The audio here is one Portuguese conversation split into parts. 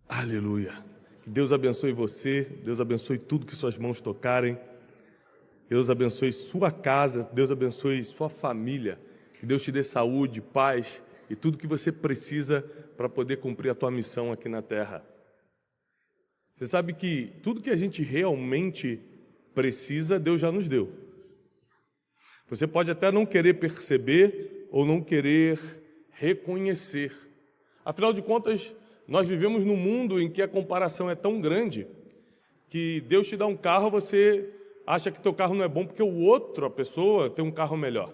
Aleluia. Que Deus abençoe você, Deus abençoe tudo que suas mãos tocarem, Deus abençoe sua casa, Deus abençoe sua família, que Deus te dê saúde, paz e tudo que você precisa para poder cumprir a tua missão aqui na terra. Você sabe que tudo que a gente realmente precisa, Deus já nos deu. Você pode até não querer perceber ou não querer reconhecer. Afinal de contas, nós vivemos num mundo em que a comparação é tão grande que Deus te dá um carro, você acha que teu carro não é bom porque a pessoa, tem um carro melhor.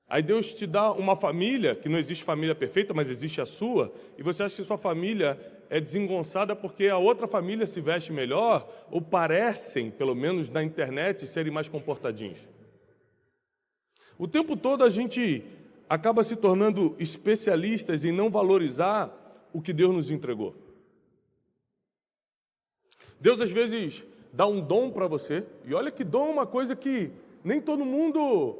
Aí Deus te dá uma família, que não existe família perfeita, mas existe a sua, e você acha que sua família é desengonçada porque a outra família se veste melhor, ou parecem, pelo menos na internet, serem mais comportadinhos. O tempo todo a gente acaba se tornando especialistas em não valorizar o que Deus nos entregou. Deus, às vezes, dá um dom para você, e olha que dom é uma coisa que nem todo mundo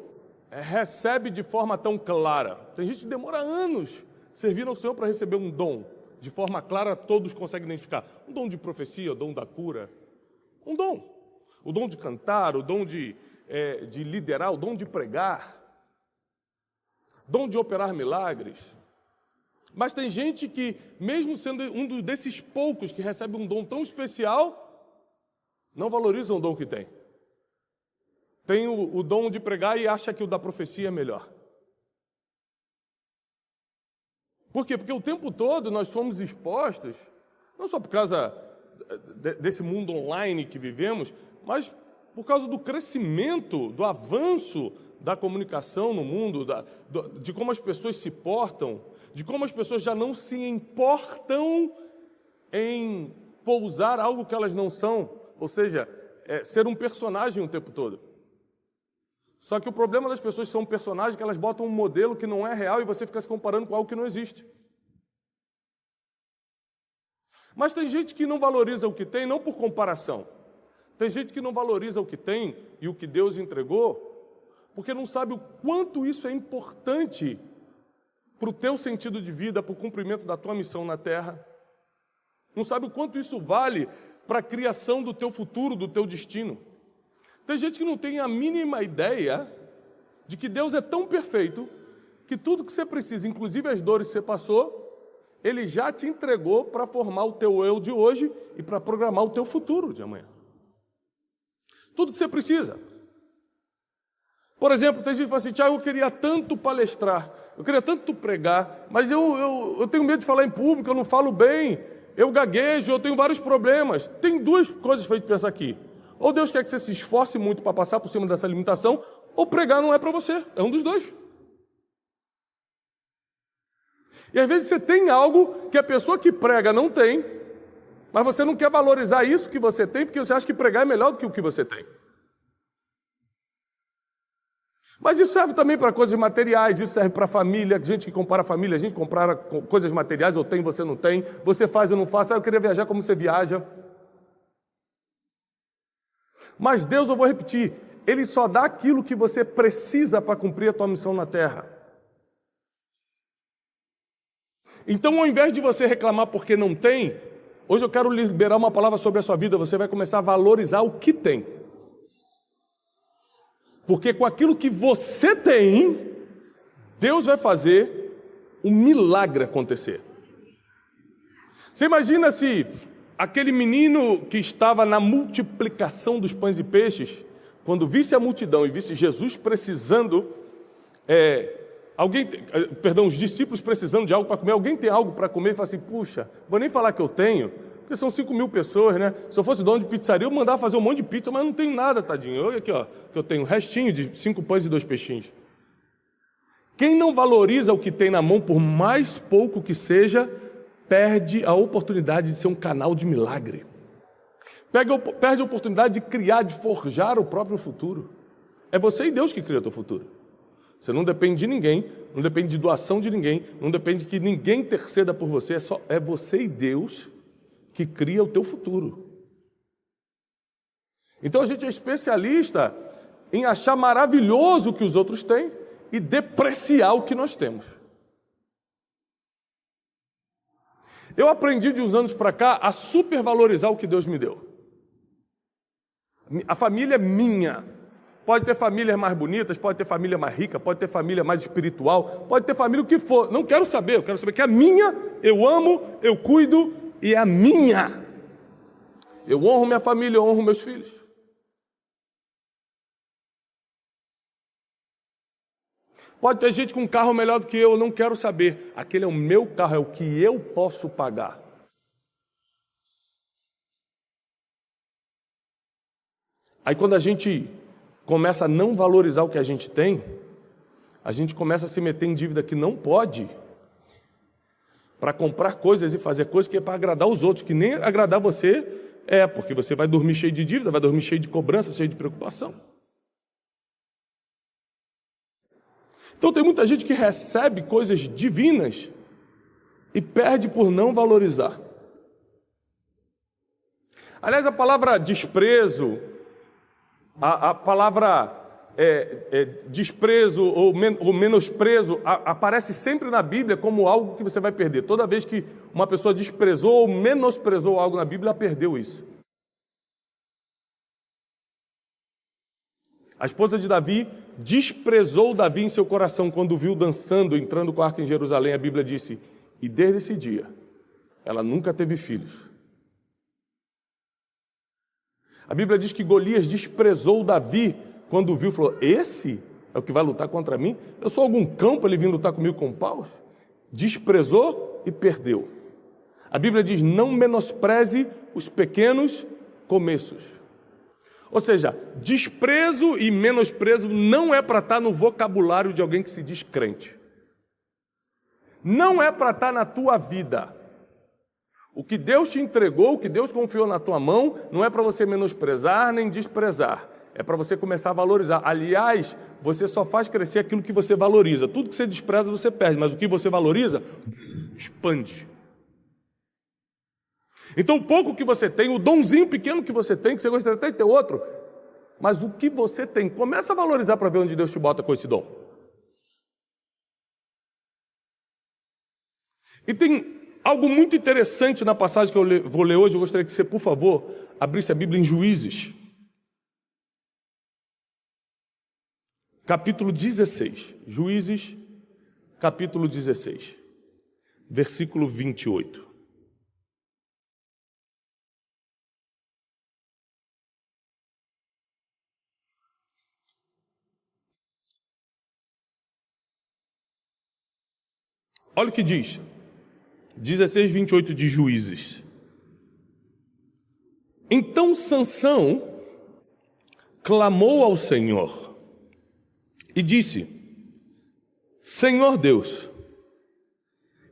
recebe de forma tão clara. Tem gente que demora anos servindo ao Senhor para receber um dom. De forma clara, todos conseguem identificar. Um dom de profecia, o dom da cura. Um dom. O dom de cantar, o dom de liderar, o dom de pregar. Dom de operar milagres. Mas tem gente que, mesmo sendo um desses poucos que recebe um dom tão especial, não valoriza o dom que tem. Tem o dom de pregar e acha que o da profecia é melhor. Por quê? Porque o tempo todo nós somos expostos, não só por causa desse mundo online que vivemos, mas por causa do crescimento, do avanço da comunicação no mundo, de como as pessoas se portam, de como as pessoas já não se importam em pousar algo que elas não são, ou seja, ser um personagem o tempo todo. Só que o problema das pessoas que são personagens é que elas botam um modelo que não é real e você fica se comparando com algo que não existe. Mas tem gente que não valoriza o que tem, não por comparação. Tem gente que não valoriza o que tem e o que Deus entregou, porque não sabe o quanto isso é importante para o teu sentido de vida, para o cumprimento da tua missão na terra. Não sabe o quanto isso vale para a criação do teu futuro, do teu destino. Tem gente que não tem a mínima ideia de que Deus é tão perfeito que tudo que você precisa, inclusive as dores que você passou, Ele já te entregou para formar o teu eu de hoje e para programar o teu futuro de amanhã. Tudo que você precisa. Por exemplo, tem gente que fala assim, Tiago, eu queria tanto palestrar, eu queria tanto pregar, mas eu tenho medo de falar em público, eu não falo bem, eu gaguejo, eu tenho vários problemas. Tem duas coisas para a gente pensar aqui. Ou Deus quer que você se esforce muito para passar por cima dessa limitação, ou pregar não é para você. É um dos dois. E às vezes você tem algo que a pessoa que prega não tem, mas você não quer valorizar isso que você tem, porque você acha que pregar é melhor do que o que você tem. Mas isso serve também para coisas materiais, isso serve para a família, gente que compara a família, a gente compara coisas materiais, eu tenho, você não tem, você faz, eu não faço, eu queria viajar como você viaja. Mas Deus, eu vou repetir, Ele só dá aquilo que você precisa para cumprir a tua missão na terra. Então, ao invés de você reclamar porque não tem, hoje eu quero liberar uma palavra sobre a sua vida, você vai começar a valorizar o que tem. Porque com aquilo que você tem, Deus vai fazer um milagre acontecer. Você imagina se aquele menino que estava na multiplicação dos pães e peixes, quando visse a multidão e visse Jesus precisando, os discípulos precisando de algo para comer, alguém tem algo para comer e fala assim, puxa, vou nem falar que eu tenho, porque são 5.000 pessoas, né? Se eu fosse dono de pizzaria, eu mandava fazer um monte de pizza, mas eu não tenho nada, tadinho. Olha aqui, ó, que eu tenho um restinho de 5 pães e 2 peixinhos. Quem não valoriza o que tem na mão, por mais pouco que seja, perde a oportunidade de ser um canal de milagre. Perde a oportunidade de criar, de forjar o próprio futuro. É você e Deus que cria o teu futuro. Você não depende de ninguém, não depende de doação de ninguém, não depende de que ninguém interceda por você, é você e Deus que cria o teu futuro. Então a gente é especialista em achar maravilhoso o que os outros têm e depreciar o que nós temos. Eu aprendi de uns anos para cá a supervalorizar o que Deus me deu. A família é minha. Pode ter famílias mais bonitas, pode ter família mais rica, pode ter família mais espiritual, pode ter família o que for. Não quero saber, eu quero saber que é minha, eu amo, eu cuido e é a minha. Eu honro minha família, eu honro meus filhos. Pode ter gente com um carro melhor do que eu não quero saber. Aquele é o meu carro, é o que eu posso pagar. Aí quando a gente começa a não valorizar o que a gente tem, a gente começa a se meter em dívida que não pode, para comprar coisas e fazer coisas que é para agradar os outros, que nem agradar você porque você vai dormir cheio de dívida, vai dormir cheio de cobrança, cheio de preocupação. Então tem muita gente que recebe coisas divinas e perde por não valorizar. Aliás, a palavra desprezo, a palavra desprezo ou menosprezo aparece sempre na Bíblia como algo que você vai perder. Toda vez que uma pessoa desprezou ou menosprezou algo na Bíblia, ela perdeu isso. A esposa de Davi desprezou Davi em seu coração quando viu dançando, entrando com a arca em Jerusalém. A Bíblia disse, e desde esse dia, ela nunca teve filhos. A Bíblia diz que Golias desprezou Davi quando viu, falou, esse é o que vai lutar contra mim? Eu sou algum cão para ele vir lutar comigo com paus? Desprezou e perdeu. A Bíblia diz, não menospreze os pequenos começos. Ou seja, desprezo e menosprezo não é para estar no vocabulário de alguém que se diz crente. Não é para estar na tua vida. O que Deus te entregou, o que Deus confiou na tua mão, não é para você menosprezar nem desprezar. É para você começar a valorizar. Aliás, você só faz crescer aquilo que você valoriza. Tudo que você despreza, você perde. Mas o que você valoriza, expande. Então, o pouco que você tem, o donzinho pequeno que você tem, que você gostaria até de ter outro, mas o que você tem, começa a valorizar para ver onde Deus te bota com esse dom. E tem algo muito interessante na passagem que eu vou ler hoje. Eu gostaria que você, por favor, abrisse a Bíblia em Juízes. Capítulo 16. Juízes, capítulo 16. Versículo 28. Olha o que diz. 16, 28 de Juízes. Então Sansão clamou ao Senhor e disse, Senhor Deus,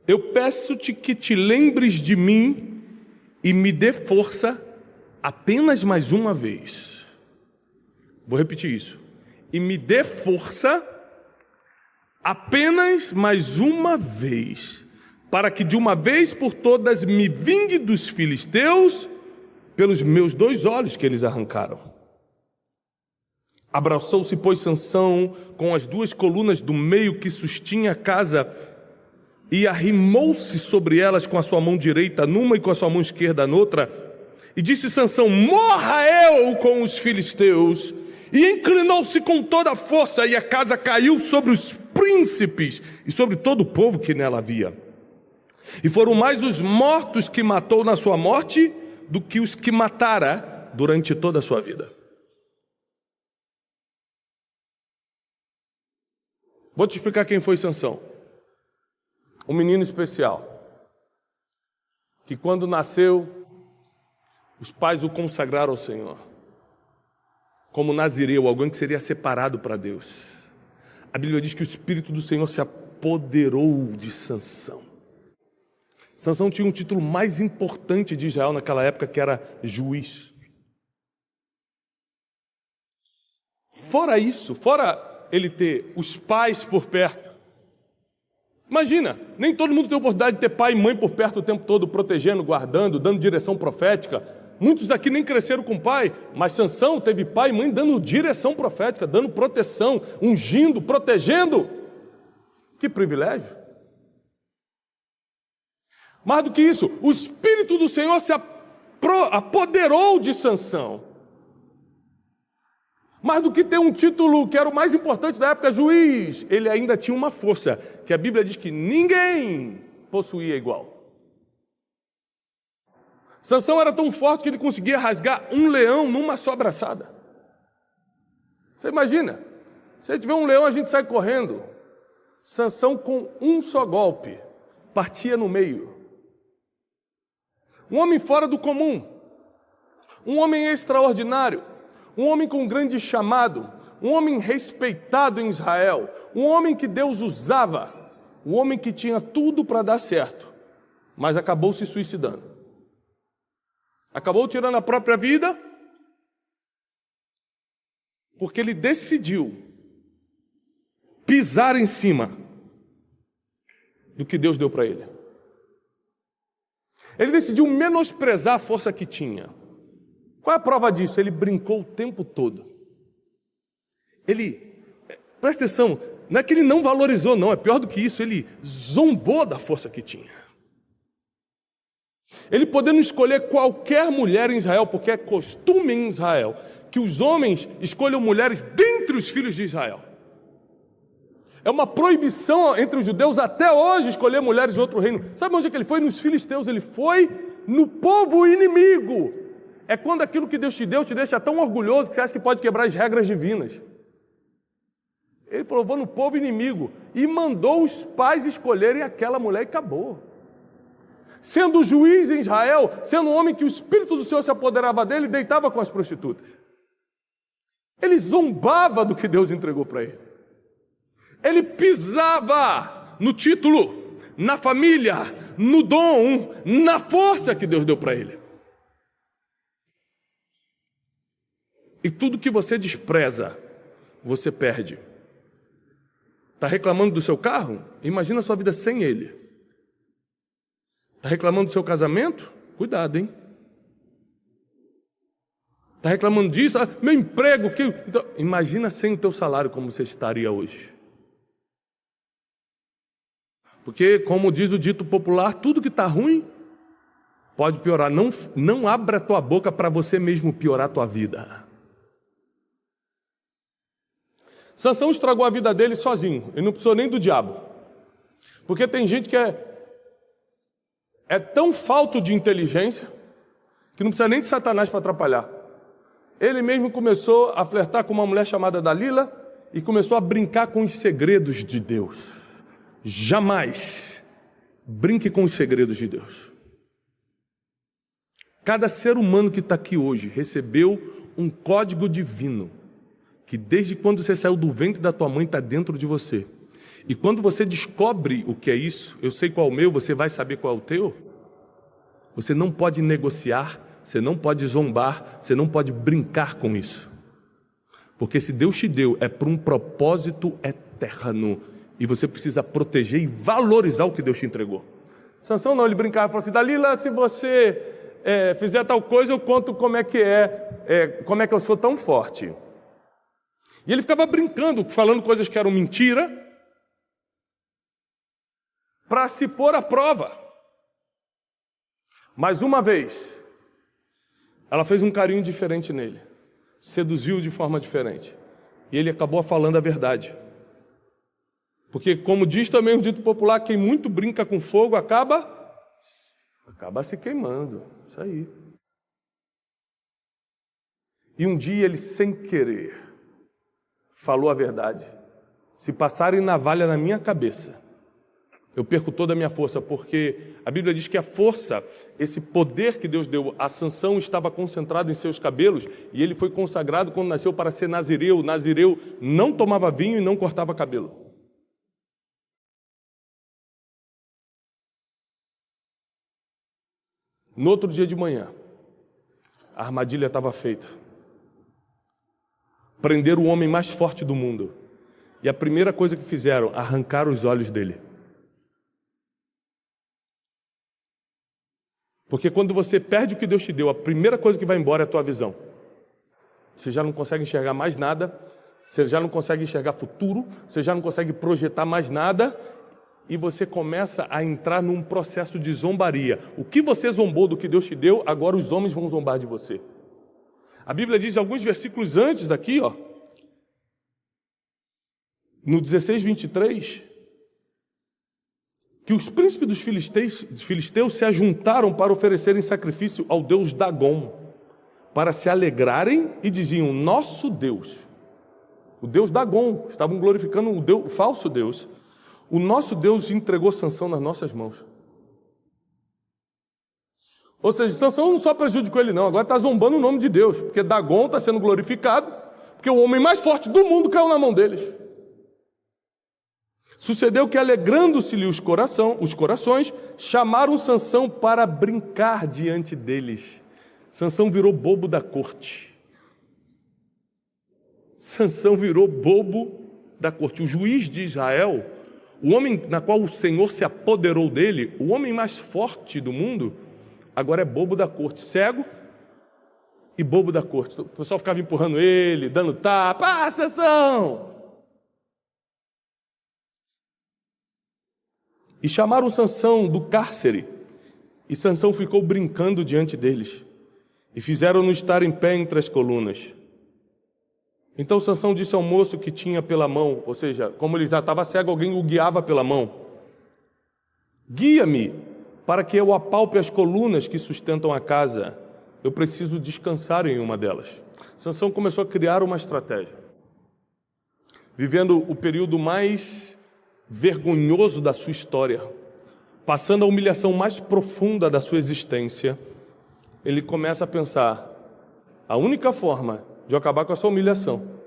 eu peço-te que te lembres de mim e me dê força apenas mais uma vez. Vou repetir isso. E me dê força apenas mais uma vez, para que de uma vez por todas me vingue dos filisteus pelos meus 2 olhos que eles arrancaram. Abraçou-se, pois, Sansão com as 2 colunas do meio que sustinha a casa e arrimou-se sobre elas com a sua mão direita numa e com a sua mão esquerda noutra. E disse Sansão, morra eu com os filisteus. E inclinou-se com toda a força e a casa caiu sobre os príncipes e sobre todo o povo que nela havia. E foram mais os mortos que matou na sua morte do que os que matara durante toda a sua vida. Vou te explicar quem foi Sansão. Um menino especial, que quando nasceu, os pais o consagraram ao Senhor, como nazireu, alguém que seria separado para Deus. A Bíblia diz que o Espírito do Senhor se apoderou de Sansão. Sansão tinha um título mais importante de Israel naquela época, que era juiz. Fora isso, fora ele ter os pais por perto. Imagina, nem todo mundo tem a oportunidade de ter pai e mãe por perto o tempo todo, protegendo, guardando, dando direção profética. Muitos daqui nem cresceram com pai, mas Sansão teve pai e mãe dando direção profética, dando proteção, ungindo, protegendo. Que privilégio! Mais do que isso, o Espírito do Senhor se apoderou de Sansão. Mais do que ter um título que era o mais importante da época, juiz, ele ainda tinha uma força, que a Bíblia diz que ninguém possuía igual. Sansão era tão forte que ele conseguia rasgar um leão numa só abraçada. Você imagina, se a gente vê um leão, a gente sai correndo. Sansão, com um só golpe, partia no meio. Um homem fora do comum, um homem extraordinário, um homem com grande chamado, um homem respeitado em Israel, um homem que Deus usava, um homem que tinha tudo para dar certo, mas acabou se suicidando. Acabou tirando a própria vida, porque ele decidiu pisar em cima do que Deus deu para ele. Ele decidiu menosprezar a força que tinha. Qual é a prova disso? Ele brincou o tempo todo. Presta atenção, não é que ele não valorizou, não, é pior do que isso, ele zombou da força que tinha. Ele podendo escolher qualquer mulher em Israel, porque é costume em Israel que os homens escolham mulheres dentre os filhos de Israel. É uma proibição entre os judeus até hoje escolher mulheres de outro reino. Sabe onde é que ele foi? Nos filisteus. Ele foi no povo inimigo. É quando aquilo que Deus te deu te deixa tão orgulhoso que você acha que pode quebrar as regras divinas. Ele falou, vou no povo inimigo. E mandou os pais escolherem aquela mulher e acabou. Sendo juiz em Israel, sendo um homem que o Espírito do Senhor se apoderava dele, deitava com as prostitutas. Ele zombava do que Deus entregou para ele. Ele pisava no título, na família, no dom, na força que Deus deu para ele. E tudo que você despreza, você perde. Está reclamando do seu carro? Imagina a sua vida sem ele. Está reclamando do seu casamento? Cuidado, hein? Está reclamando disso? Ah, meu emprego. Então, imagina sem o teu salário como você estaria hoje. Porque, como diz o dito popular, tudo que está ruim pode piorar. Não abra a tua boca para você mesmo piorar a tua vida. Sansão estragou a vida dele sozinho. Ele não precisou nem do diabo. Porque tem gente que é tão falto de inteligência que não precisa nem de Satanás para atrapalhar. Ele mesmo começou a flertar com uma mulher chamada Dalila e começou a brincar com os segredos de Deus. Jamais brinque com os segredos de Deus. Cada ser humano que está aqui hoje recebeu um código divino, que desde quando você saiu do ventre da tua mãe está dentro de você. E quando você descobre o que é isso, eu sei qual é o meu, você vai saber qual é o teu. Você não pode negociar, você não pode zombar, você não pode brincar com isso. Porque se Deus te deu, é para um propósito eterno. E você precisa proteger e valorizar o que Deus te entregou. Sansão não, ele brincava e falou assim, Dalila, se você fizer tal coisa, eu conto como é que eu sou tão forte. E ele ficava brincando, falando coisas que eram mentira, para se pôr à prova. Mas uma vez, ela fez um carinho diferente nele, seduziu de forma diferente. E ele acabou falando a verdade. Porque, como diz também o dito popular, quem muito brinca com fogo acaba se queimando. Isso aí. E um dia ele, sem querer, falou a verdade. Se passarem navalha na minha cabeça, eu perco toda a minha força, porque a Bíblia diz que a força, esse poder que Deus deu a Sansão estava concentrado em seus cabelos, e ele foi consagrado quando nasceu para ser nazireu. Nazireu não tomava vinho e não cortava cabelo. No outro dia de manhã, a armadilha estava feita. Prenderam o homem mais forte do mundo. E a primeira coisa que fizeram, arrancaram os olhos dele. Porque quando você perde o que Deus te deu, a primeira coisa que vai embora é a tua visão. Você já não consegue enxergar mais nada, você já não consegue enxergar futuro, você já não consegue projetar mais nada, e você começa a entrar num processo de zombaria. O que você zombou do que Deus te deu, agora os homens vão zombar de você. A Bíblia diz alguns versículos antes daqui, ó, no 16:23, que os príncipes dos filisteus se ajuntaram para oferecerem sacrifício ao deus Dagom, para se alegrarem e diziam: nosso Deus, o Deus Dagom, estavam glorificando o falso Deus, o nosso Deus entregou Sansão nas nossas mãos. Ou seja, Sansão não só prejudicou ele não, agora está zombando o nome de Deus, porque Dagom está sendo glorificado, porque o homem mais forte do mundo caiu na mão deles. Sucedeu que, alegrando-se-lhe os corações, chamaram Sansão para brincar diante deles. Sansão virou bobo da corte. Sansão virou bobo da corte. O juiz de Israel, o homem na qual o Senhor se apoderou dele, o homem mais forte do mundo, agora é bobo da corte, cego e bobo da corte. O pessoal ficava empurrando ele, dando tapa. Ah, Sansão! E chamaram Sansão do cárcere, e Sansão ficou brincando diante deles, e fizeram-no estar em pé entre as colunas. Então Sansão disse ao moço que tinha pela mão, ou seja, como ele já estava cego, alguém o guiava pela mão: guia-me, para que eu apalpe as colunas que sustentam a casa. Eu preciso descansar em uma delas. Sansão começou a criar uma estratégia. Vivendo o período mais vergonhoso da sua história, passando a humilhação mais profunda da sua existência, ele começa a pensar: a única forma de eu acabar com essa humilhação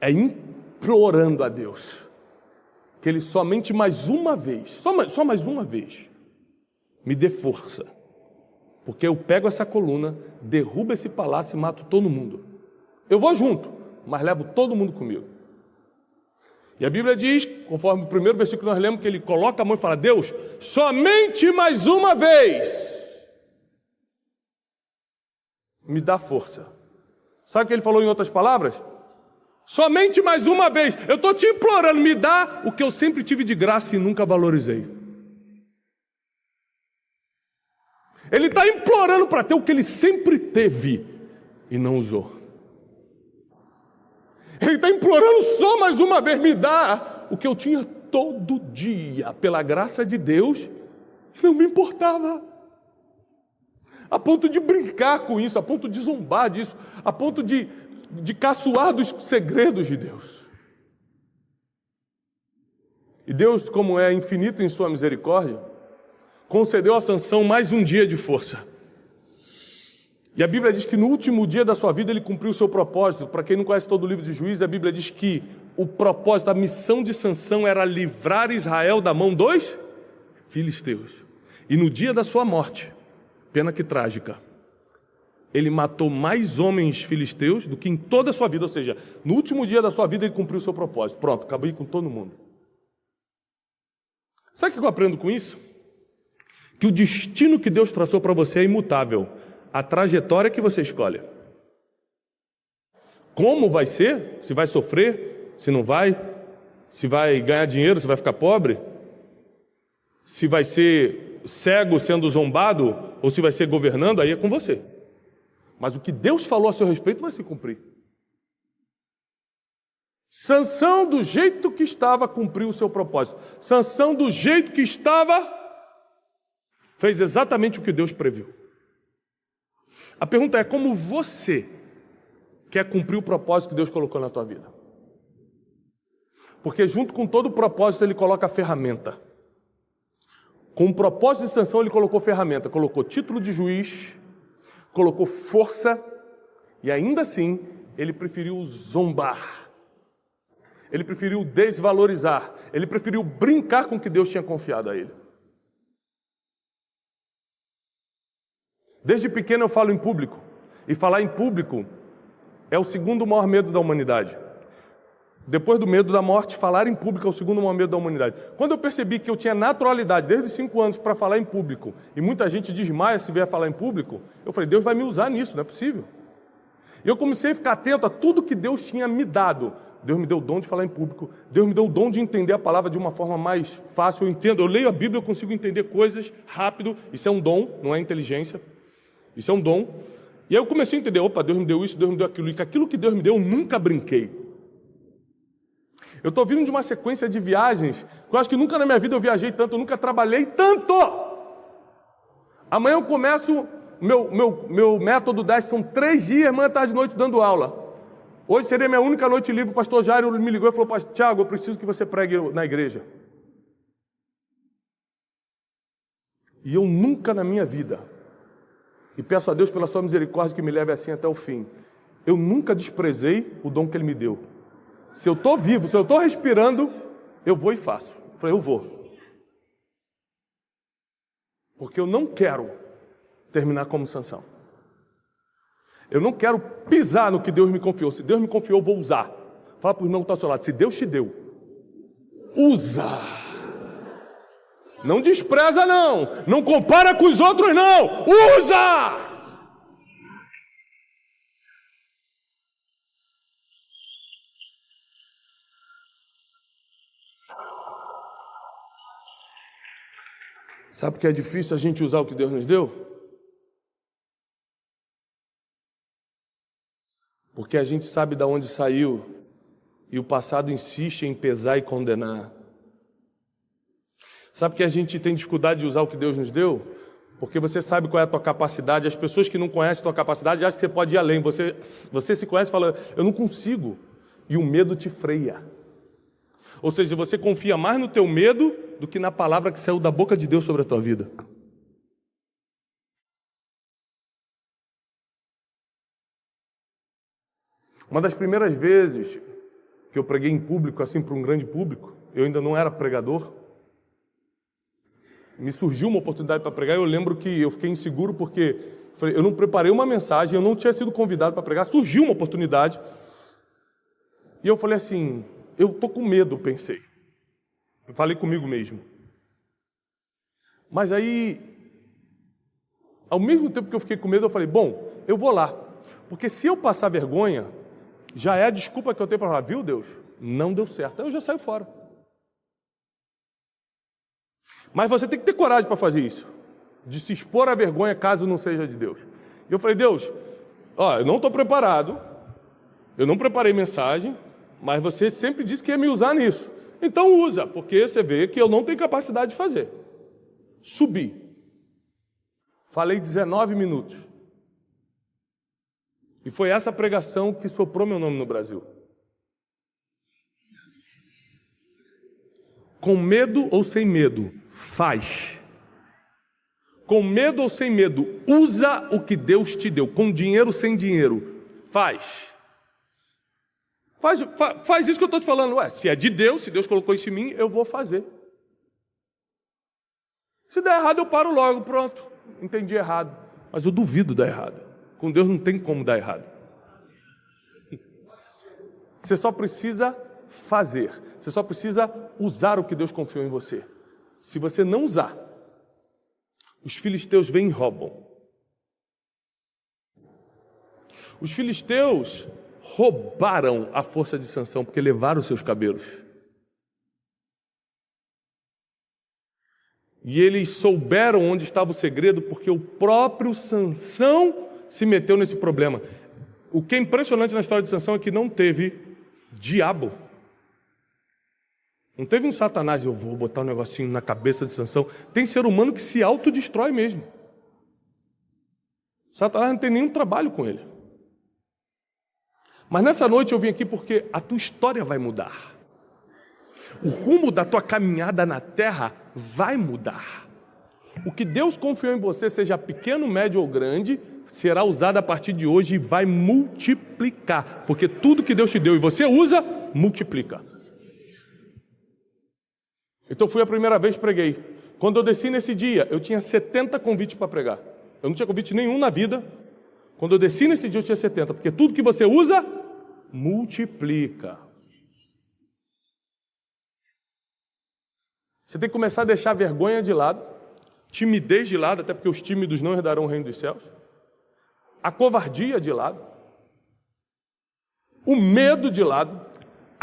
é implorando a Deus que Ele somente mais uma vez, só mais uma vez, me dê força, porque eu pego essa coluna, derrubo esse palácio e mato todo mundo. Eu vou junto, mas levo todo mundo comigo. E a Bíblia diz, conforme o primeiro versículo que nós lemos, que ele coloca a mão e fala: Deus, somente mais uma vez me dá força. Sabe o que ele falou em outras palavras? Somente mais uma vez, eu estou te implorando, me dá o que eu sempre tive de graça e nunca valorizei. Ele está implorando para ter o que ele sempre teve e não usou. Ele está implorando só mais uma vez: me dá o que eu tinha todo dia, pela graça de Deus, não me importava. A ponto de brincar com isso, a ponto de zombar disso, a ponto de caçoar dos segredos de Deus. E Deus, como é infinito em sua misericórdia, concedeu a Sansão mais um dia de força. E a Bíblia diz que no último dia da sua vida ele cumpriu o seu propósito. Para quem não conhece todo o livro de Juízes, a Bíblia diz que o propósito, a missão de Sansão era livrar Israel da mão dos filisteus. E no dia da sua morte, pena que trágica, ele matou mais homens filisteus do que em toda a sua vida. Ou seja, no último dia da sua vida ele cumpriu o seu propósito. Pronto, acabei com todo mundo. Sabe o que eu aprendo com isso? Que o destino que Deus traçou para você é imutável. A trajetória que você escolhe. Como vai ser? Se vai sofrer? Se não vai? Se vai ganhar dinheiro? Se vai ficar pobre? Se vai ser cego sendo zombado? Ou se vai ser governando? Aí é com você. Mas o que Deus falou a seu respeito vai se cumprir. Sansão, do jeito que estava, cumpriu o seu propósito. Sansão, do jeito que estava, fez exatamente o que Deus previu. A pergunta é: como você quer cumprir o propósito que Deus colocou na tua vida? Porque junto com todo o propósito ele coloca a ferramenta. Com o propósito de Sansão ele colocou ferramenta, colocou título de juiz, colocou força, e ainda assim ele preferiu zombar. Ele preferiu desvalorizar, ele preferiu brincar com o que Deus tinha confiado a ele. Desde pequeno eu falo em público, e falar em público é o segundo maior medo da humanidade. Depois do medo da morte, falar em público é o segundo maior medo da humanidade. Quando eu percebi que eu tinha naturalidade desde os 5 anos para falar em público, e muita gente desmaia se vier falar em público, eu falei: Deus vai me usar nisso, não é possível. E eu comecei a ficar atento a tudo que Deus tinha me dado, Deus me deu o dom de falar em público. Deus me deu o dom de entender a palavra de uma forma mais fácil. Eu entendo, eu leio a Bíblia, eu consigo entender coisas rápido. Isso é um dom, não é inteligência. Isso é um dom. E aí eu comecei a entender, opa, Deus me deu isso, Deus me deu aquilo. E que aquilo que Deus me deu, eu nunca brinquei. Eu estou vindo de uma sequência de viagens, que eu acho que nunca na minha vida eu viajei tanto, eu nunca trabalhei tanto. Amanhã eu começo, meu método 10 são 3 dias, manhã, tarde e noite, dando aula. Hoje seria minha única noite livre. O pastor Jairo me ligou e falou, pastor Tiago, eu preciso que você pregue na igreja. E eu nunca na minha vida, e peço a Deus pela sua misericórdia que me leve assim até o fim, eu nunca desprezei o dom que Ele me deu. Se eu estou vivo, se eu estou respirando, eu vou e faço. Eu falei, eu vou. Porque eu não quero terminar como Sansão. Eu não quero pisar no que Deus me confiou. Se Deus me confiou, eu vou usar. Fala para o irmão que está ao seu lado. Se Deus te deu, usa. Não despreza, não. Não compara com os outros, não. Usa! Sabe que é difícil a gente usar o que Deus nos deu? Porque a gente sabe de onde saiu e o passado insiste em pesar e condenar. Sabe que a gente tem dificuldade de usar o que Deus nos deu? Porque você sabe qual é a tua capacidade. As pessoas que não conhecem a tua capacidade acham que você pode ir além. Você se conhece e fala, eu não consigo. E o medo te freia. Ou seja, você confia mais no teu medo do que na palavra que saiu da boca de Deus sobre a tua vida. Uma das primeiras vezes que eu preguei em público, assim, para um grande público, eu ainda não era pregador, me surgiu uma oportunidade para pregar, e eu lembro que eu fiquei inseguro porque eu não preparei uma mensagem, eu não tinha sido convidado para pregar, surgiu uma oportunidade, e eu falei assim, eu estou com medo, pensei. Eu falei comigo mesmo. Mas aí, ao mesmo tempo que eu fiquei com medo, eu falei, bom, eu vou lá, porque se eu passar vergonha, já é a desculpa que eu tenho para falar, viu Deus? Não deu certo. Aí eu já saio fora. Mas você tem que ter coragem para fazer isso. De se expor à vergonha caso não seja de Deus. E eu falei, Deus, eu não estou preparado. Eu não preparei mensagem. Mas você sempre disse que ia me usar nisso. Então usa, porque você vê que eu não tenho capacidade de fazer. Subi. Falei 19 minutos. E foi essa pregação que soprou meu nome no Brasil. Com medo ou sem medo, faz. Com medo ou sem medo, usa o que Deus te deu. Com dinheiro ou sem dinheiro, faz. Faz isso que eu estou te falando. Se é de Deus, se Deus colocou isso em mim, eu vou fazer. Se der errado, eu paro logo, pronto. Entendi errado. Mas eu duvido dar errado. Com Deus não tem como dar errado. Você só precisa fazer. Você só precisa usar o que Deus confiou em você. Se você não usar, os filisteus vêm e roubam. Os filisteus roubaram a força de Sansão porque levaram os seus cabelos. E eles souberam onde estava o segredo porque o próprio Sansão se meteu nesse problema. O que é impressionante na história de Sansão é que não teve diabo. Não teve um Satanás, eu vou botar um negocinho na cabeça de Sansão. Tem ser humano que se autodestrói mesmo. Satanás não tem nenhum trabalho com ele. Mas nessa noite eu vim aqui porque a tua história vai mudar. O rumo da tua caminhada na terra vai mudar. O que Deus confiou em você, seja pequeno, médio ou grande, será usado a partir de hoje e vai multiplicar. Porque tudo que Deus te deu e você usa, multiplica. Então fui a primeira vez, preguei. Quando eu desci nesse dia, eu tinha 70 convites para pregar. Eu não tinha convite nenhum na vida. Quando eu desci nesse dia, eu tinha 70. Porque tudo que você usa, multiplica. Você tem que começar a deixar a vergonha de lado, timidez de lado, até porque os tímidos não herdarão o reino dos céus, a covardia de lado, o medo de lado,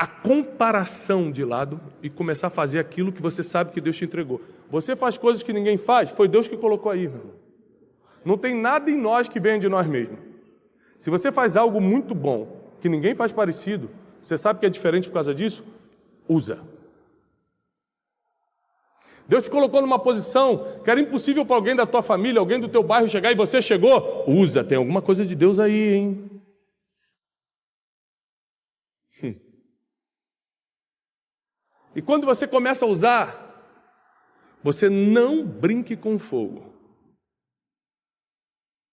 a comparação de lado e começar a fazer aquilo que você sabe que Deus te entregou. Você faz coisas que ninguém faz, foi Deus que colocou aí, meu irmão. Não tem nada em nós que venha de nós mesmos. Se você faz algo muito bom, que ninguém faz parecido, você sabe que é diferente por causa disso? Usa. Deus te colocou numa posição que era impossível para alguém da tua família, alguém do teu bairro chegar e você chegou. Usa, tem alguma coisa de Deus aí, hein? E quando você começa a usar, você não brinque com fogo.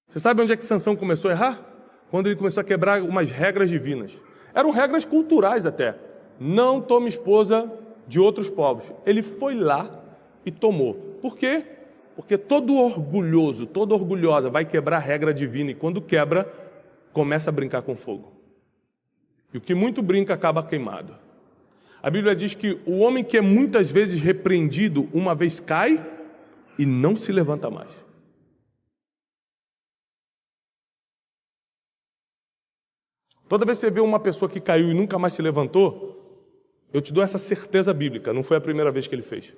Você sabe onde é que Sansão começou a errar? Quando ele começou a quebrar umas regras divinas. Eram regras culturais até. Não tome esposa de outros povos. Ele foi lá e tomou. Por quê? Porque todo orgulhoso, toda orgulhosa vai quebrar a regra divina. E quando quebra, começa a brincar com fogo. E o que muito brinca acaba queimado. A Bíblia diz que o homem que é muitas vezes repreendido, uma vez cai e não se levanta mais. Toda vez que você vê uma pessoa que caiu e nunca mais se levantou, eu te dou essa certeza bíblica, não foi a primeira vez que ele fez.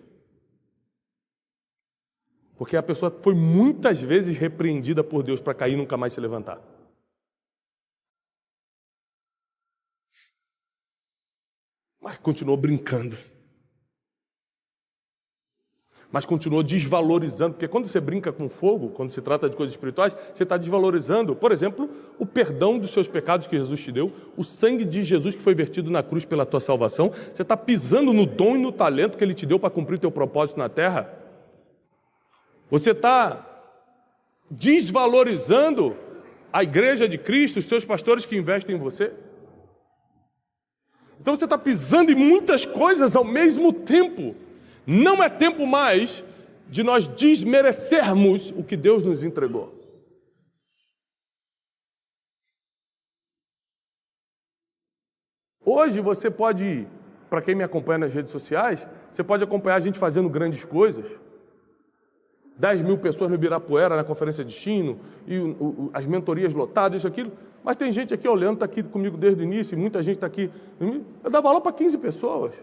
Porque a pessoa foi muitas vezes repreendida por Deus para cair e nunca mais se levantar. Mas continuou brincando. Mas continuou desvalorizando, porque quando você brinca com fogo, quando se trata de coisas espirituais, você está desvalorizando, por exemplo, o perdão dos seus pecados que Jesus te deu, o sangue de Jesus que foi vertido na cruz pela tua salvação, você está pisando no dom e no talento que Ele te deu para cumprir o teu propósito na terra. Você está desvalorizando a igreja de Cristo, os teus pastores que investem em você. Então você está pisando em muitas coisas ao mesmo tempo. Não é tempo mais de nós desmerecermos o que Deus nos entregou. Hoje você pode, para quem me acompanha nas redes sociais, você pode acompanhar a gente fazendo grandes coisas. 10 mil pessoas no Ibirapuera, na conferência de Destino, e as mentorias lotadas, isso, aquilo. Mas tem gente aqui olhando, está aqui comigo desde o início, e muita gente está aqui. Eu dava aula para 15 pessoas.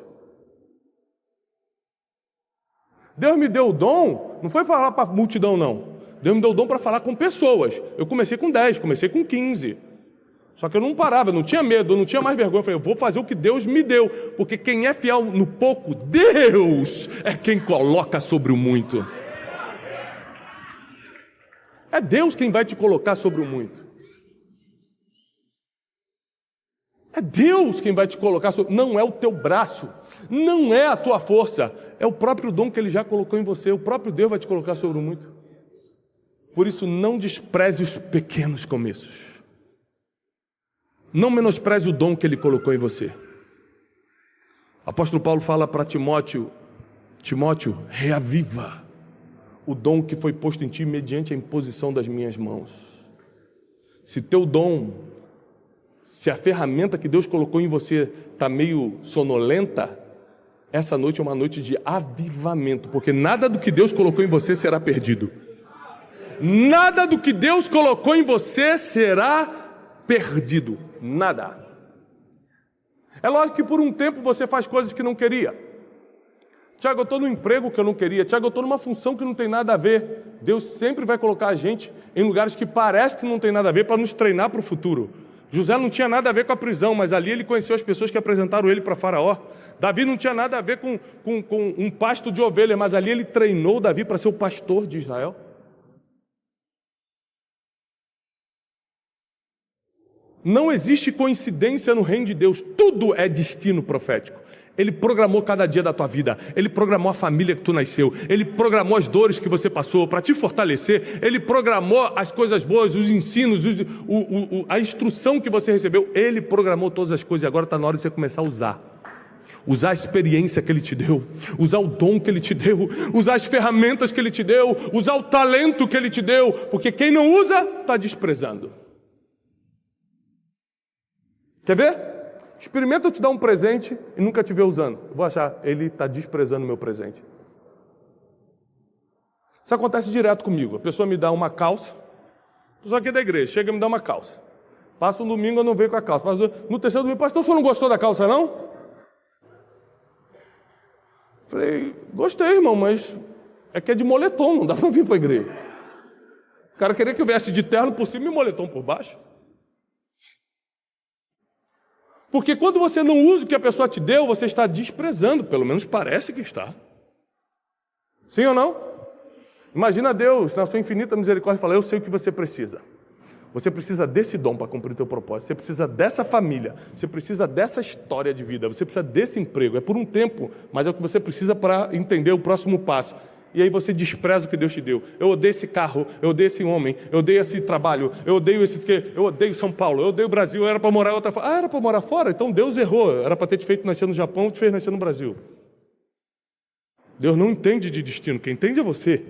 Deus me deu o dom, não foi falar para a multidão, não. Deus me deu o dom para falar com pessoas. Eu comecei com 10, comecei com 15. Só que eu não parava, eu não tinha medo, eu não tinha mais vergonha. Eu falei, eu vou fazer o que Deus me deu. Porque quem é fiel no pouco, Deus é quem coloca sobre o muito. É Deus quem vai te colocar sobre o muito. É Deus quem vai te colocar sobre... Não é o teu braço, não é a tua força, é o próprio dom que Ele já colocou em você. O próprio Deus vai te colocar sobre o muito. Por isso, não despreze os pequenos começos. Não menospreze o dom que Ele colocou em você. O apóstolo Paulo fala para Timóteo, Timóteo, reaviva o dom que foi posto em ti mediante a imposição das minhas mãos. Se teu dom, se a ferramenta que Deus colocou em você está meio sonolenta, essa noite é uma noite de avivamento, porque nada do que Deus colocou em você será perdido. Nada do que Deus colocou em você será perdido. Nada. É lógico que por um tempo você faz coisas que não queria. Tiago, eu estou num emprego que eu não queria. Tiago, eu estou numa função que não tem nada a ver. Deus sempre vai colocar a gente em lugares que parece que não tem nada a ver para nos treinar para o futuro. José não tinha nada a ver com a prisão, mas ali ele conheceu as pessoas que apresentaram ele para Faraó. Davi não tinha nada a ver com um pasto de ovelhas, mas ali ele treinou Davi para ser o pastor de Israel. Não existe coincidência no reino de Deus. Tudo é destino profético. Ele programou cada dia da tua vida. Ele programou a família que tu nasceu. Ele programou as dores que você passou para te fortalecer. Ele programou as coisas boas, os ensinos, a instrução que você recebeu. Ele programou todas as coisas e agora está na hora de você começar a usar. Usar a experiência que Ele te deu. Usar o dom que Ele te deu. Usar as ferramentas que Ele te deu. Usar o talento que Ele te deu. Porque quem não usa, está desprezando. Quer ver? Experimenta eu te dar um presente e nunca te ver usando. Eu vou achar, ele está desprezando o meu presente. Isso acontece direto comigo. A pessoa me dá uma calça, a pessoa aqui da igreja, chega e me dá uma calça. Passa um domingo, eu não venho com a calça. No terceiro domingo, pastor, o senhor não gostou da calça, não? Falei, gostei, irmão, mas é que é de moletom, não dá para vir para a igreja. O cara queria que eu viesse de terno por cima e moletom por baixo. Porque quando você não usa o que a pessoa te deu, você está desprezando, pelo menos parece que está. Sim ou não? Imagina Deus, na sua infinita misericórdia, falar, eu sei o que você precisa. Você precisa desse dom para cumprir o teu propósito. Você precisa dessa família. Você precisa dessa história de vida. Você precisa desse emprego. É por um tempo, mas é o que você precisa para entender o próximo passo. E aí você despreza o que Deus te deu. Eu odeio esse carro, eu odeio esse homem, eu odeio esse trabalho, eu odeio São Paulo, eu odeio o Brasil, eu era para morar em outra fora. Ah, era para morar fora? Então Deus errou. Era para ter te feito nascer no Japão, te fez nascer no Brasil. Deus não entende de destino, quem entende é você.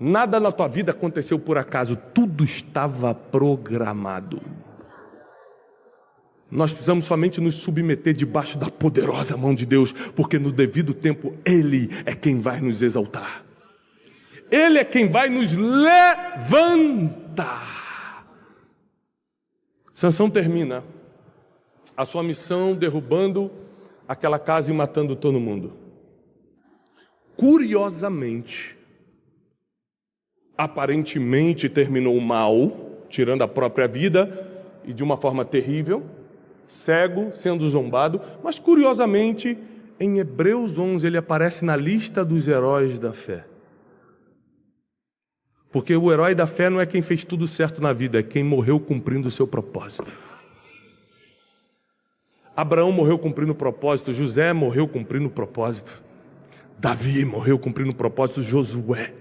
Nada na tua vida aconteceu por acaso, tudo estava programado. Nós precisamos somente nos submeter debaixo da poderosa mão de Deus, porque no devido tempo Ele é quem vai nos exaltar. Ele é quem vai nos levantar. Sansão termina a sua missão derrubando aquela casa e matando todo mundo. Curiosamente, aparentemente terminou mal, tirando a própria vida e de uma forma terrível, cego, sendo zombado, mas curiosamente, em Hebreus 11 ele aparece na lista dos heróis da fé. Porque o herói da fé não é quem fez tudo certo na vida, é quem morreu cumprindo o seu propósito. Abraão morreu cumprindo o propósito, José morreu cumprindo o propósito, Davi morreu cumprindo o propósito, Josué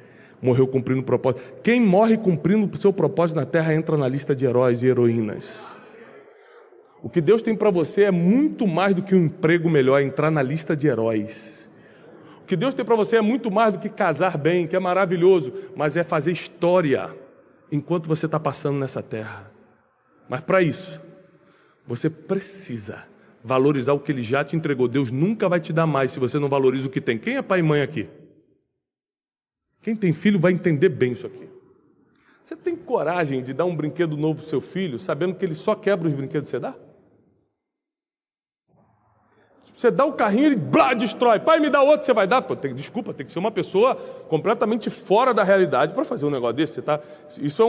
morreu cumprindo o propósito. Quem morre cumprindo o seu propósito na terra entra na lista de heróis e heroínas. O que Deus tem para você é muito mais do que um emprego melhor, é entrar na lista de heróis. O que Deus tem para você é muito mais do que casar bem, que é maravilhoso, mas é fazer história enquanto você está passando nessa terra. Mas para isso, você precisa valorizar o que Ele já te entregou. Deus nunca vai te dar mais se você não valoriza o que tem. Quem é pai e mãe aqui? Quem tem filho vai entender bem isso aqui. Você tem coragem de dar um brinquedo novo para o seu filho, sabendo que ele só quebra os brinquedos que você dá? Você dá o carrinho, ele destrói. Pai, me dá outro, você vai dar? Pô, desculpa, tem que ser uma pessoa completamente fora da realidade para fazer um negócio desse. Isso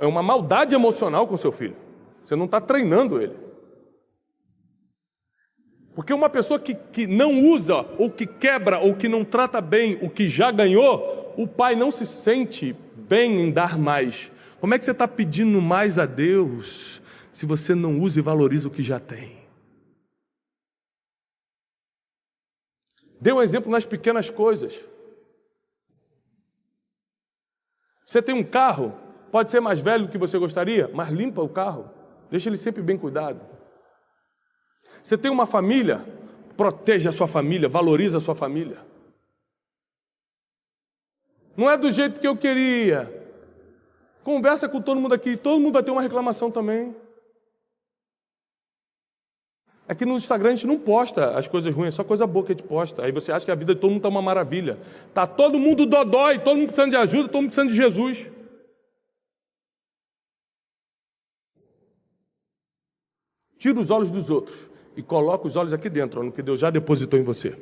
é uma maldade emocional com o seu filho. Você não está treinando ele. Porque uma pessoa que não usa, ou que quebra, ou que não trata bem o que já ganhou, o pai não se sente bem em dar mais. Como é que você está pedindo mais a Deus se você não usa e valoriza o que já tem? Dê um exemplo nas pequenas coisas. Você tem um carro, pode ser mais velho do que você gostaria, mas limpa o carro, deixa ele sempre bem cuidado. Você tem uma família, proteja a sua família, valoriza a sua família. Não é do jeito que eu queria. Conversa com todo mundo aqui, todo mundo vai ter uma reclamação também. Aqui no Instagram a gente não posta as coisas ruins, é só coisa boa que a gente posta. Aí você acha que a vida de todo mundo está uma maravilha. Está todo mundo dodói, todo mundo precisando de ajuda, todo mundo precisando de Jesus. Tira os olhos dos outros e coloca os olhos aqui dentro, no que Deus já depositou em você.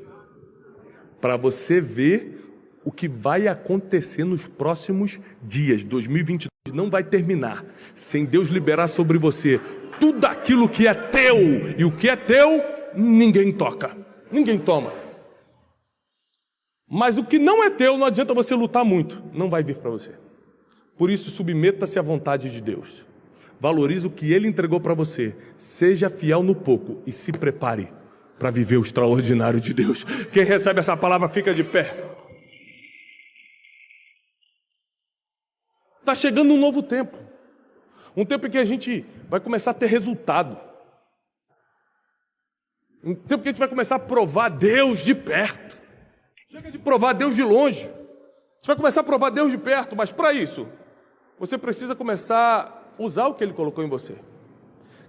Para você ver o que vai acontecer nos próximos dias. 2022 não vai terminar sem Deus liberar sobre você tudo aquilo que é teu. E o que é teu, ninguém toca, ninguém toma. Mas o que não é teu, não adianta você lutar muito, não vai vir para você. Por isso, submeta-se à vontade de Deus. Valorize o que Ele entregou para você. Seja fiel no pouco e se prepare para viver o extraordinário de Deus. Quem recebe essa palavra fica de pé. Está chegando um novo tempo. Um tempo em que a gente vai começar a ter resultado. Um tempo que a gente vai começar a provar Deus de perto. Chega de provar Deus de longe. A gente vai começar a provar Deus de perto, mas para isso, você precisa começar a usar o que Ele colocou em você.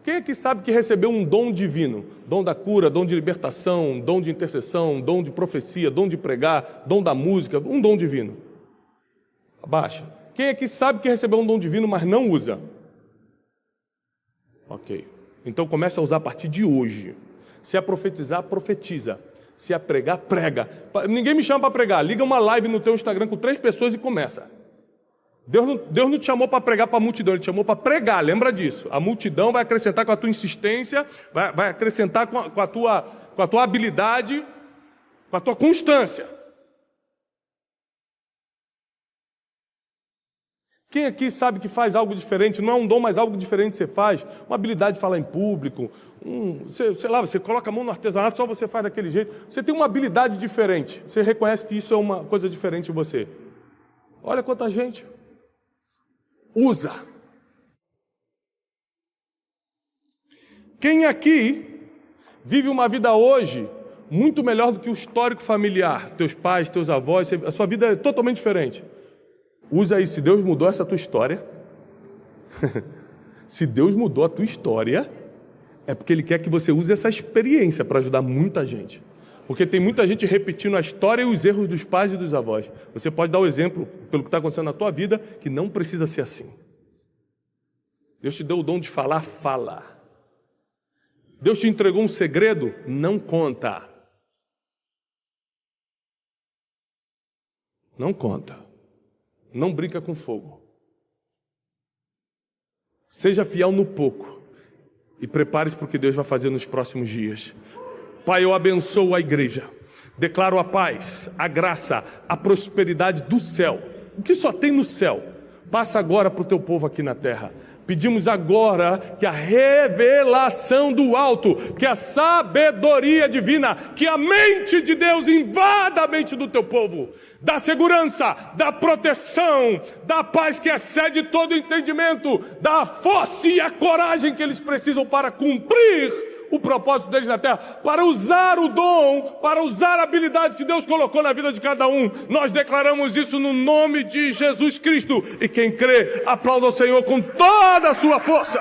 Quem é que sabe que recebeu um dom divino? Dom da cura, dom de libertação, dom de intercessão, dom de profecia, dom de pregar, dom da música, um dom divino. Abaixa. Quem é que sabe que recebeu um dom divino, mas não usa? Ok. Então comece a usar a partir de hoje. Se é profetizar, profetiza. Se é pregar, prega. Ninguém me chama para pregar. Liga uma live no teu Instagram com 3 pessoas e começa. Deus não te chamou para pregar para a multidão, Ele te chamou para pregar, lembra disso. A multidão vai acrescentar com a tua insistência, vai acrescentar com a tua habilidade, com a tua constância. Quem aqui sabe que faz algo diferente? Não é um dom, mas algo diferente você faz. Uma habilidade de falar em público. Sei lá, você coloca a mão no artesanato, só você faz daquele jeito. Você tem uma habilidade diferente. Você reconhece que isso é uma coisa diferente em você. Olha quanta gente. Usa. Quem aqui vive uma vida hoje muito melhor do que o histórico familiar? Teus pais, teus avós, a sua vida é totalmente diferente. Usa isso. Se Deus mudou essa tua história, se Deus mudou a tua história, é porque Ele quer que você use essa experiência para ajudar muita gente. Porque tem muita gente repetindo a história e os erros dos pais e dos avós. Você pode dar o exemplo, pelo que está acontecendo na tua vida, que não precisa ser assim. Deus te deu o dom de falar, fala. Deus te entregou um segredo, não conta. Não conta. Não brinca com fogo. Seja fiel no pouco e prepare-se para o que Deus vai fazer nos próximos dias. Pai, eu abençoo a igreja. Declaro a paz, a graça, a prosperidade do céu. O que só tem no céu, passa agora para o teu povo aqui na terra. Pedimos agora que a revelação do alto, que a sabedoria divina, que a mente de Deus invada a mente do teu povo. Da segurança, da proteção, da paz que excede todo entendimento, da força e a coragem que eles precisam para cumprir o propósito deles na terra, para usar o dom, para usar a habilidade que Deus colocou na vida de cada um. Nós declaramos isso no nome de Jesus Cristo. E quem crê, aplauda o Senhor com toda a sua força.